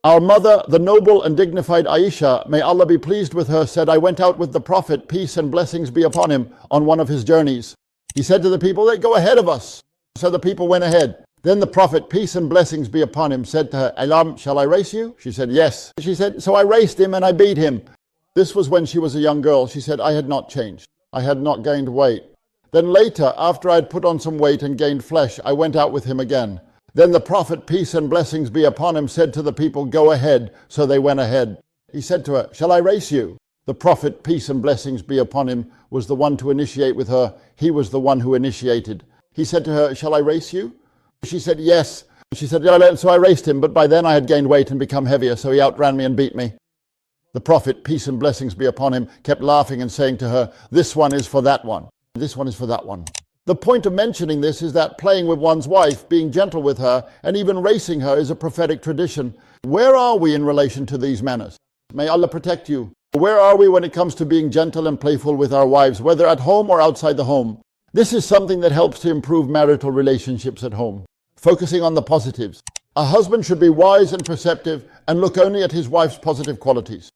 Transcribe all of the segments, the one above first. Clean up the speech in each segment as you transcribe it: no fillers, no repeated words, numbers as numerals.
Our mother, the noble and dignified Aisha, may Allah be pleased with her, said, I went out with the Prophet, peace and blessings be upon him, on one of his journeys. He said to the people, they go ahead of us. So the people went ahead. Then the Prophet, peace and blessings be upon him, said to her, Alam, shall I race you? She said, yes. She said, so I raced him and I beat him. This was when she was a young girl. She said, I had not changed. I had not gained weight. Then later, after I had put on some weight and gained flesh, I went out with him again. Then the Prophet, peace and blessings be upon him, said to the people, go ahead. So they went ahead. He said to her, shall I race you? The Prophet, peace and blessings be upon him, was the one to initiate with her. He was the one who initiated. He said to her, shall I race you? She said, yes. She said, yeah, so I raced him, but by then I had gained weight and become heavier, so he outran me and beat me. The Prophet, peace and blessings be upon him, kept laughing and saying to her, this one is for that one. This one is for that one. The point of mentioning this is that playing with one's wife, being gentle with her, and even racing her is a prophetic tradition. Where are we in relation to these manners? May Allah protect you. Where are we when it comes to being gentle and playful with our wives, whether at home or outside the home? This is something that helps to improve marital relationships at home. Focusing on the positives. A husband should be wise and perceptive and look only at his wife's positive qualities.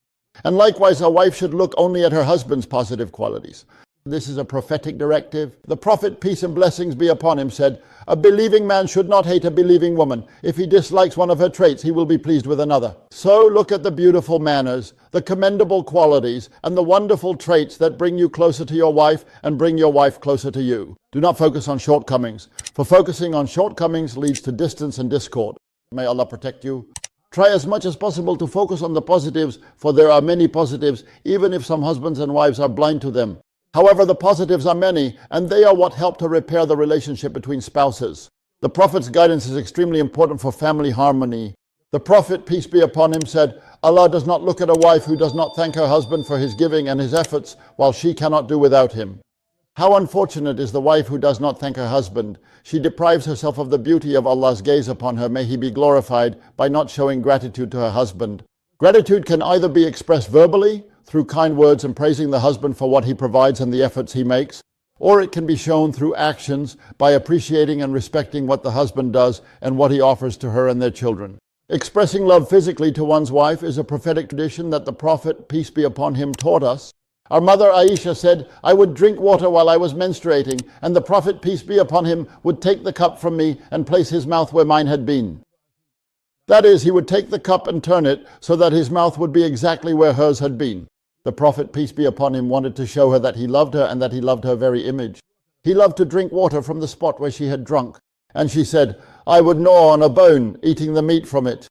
And likewise, a wife should look only at her husband's positive qualities. This is a prophetic directive. The Prophet, peace and blessings be upon him, said, a believing man should not hate a believing woman. If he dislikes one of her traits, he will be pleased with another. So look at the beautiful manners, the commendable qualities, and the wonderful traits that bring you closer to your wife and bring your wife closer to you. Do not focus on shortcomings, for focusing on shortcomings leads to distance and discord. May Allah protect you. Try as much as possible to focus on the positives, for there are many positives, even if some husbands and wives are blind to them. However, the positives are many, and they are what help to repair the relationship between spouses. The Prophet's guidance is extremely important for family harmony. The Prophet, peace be upon him, said, Allah does not look at a wife who does not thank her husband for his giving and his efforts, while she cannot do without him. How unfortunate is the wife who does not thank her husband. She deprives herself of the beauty of Allah's gaze upon her, may he be glorified, by not showing gratitude to her husband. Gratitude can either be expressed verbally, through kind words and praising the husband for what he provides and the efforts he makes, or it can be shown through actions by appreciating and respecting what the husband does and what he offers to her and their children. Expressing love physically to one's wife is a prophetic tradition that the Prophet, peace be upon him, taught us. Our mother Aisha said, I would drink water while I was menstruating, and the Prophet, peace be upon him, would take the cup from me and place his mouth where mine had been. That is, he would take the cup and turn it so that his mouth would be exactly where hers had been. The Prophet, peace be upon him, wanted to show her that he loved her and that he loved her very image. He loved to drink water from the spot where she had drunk. And she said, I would gnaw on a bone, eating the meat from it.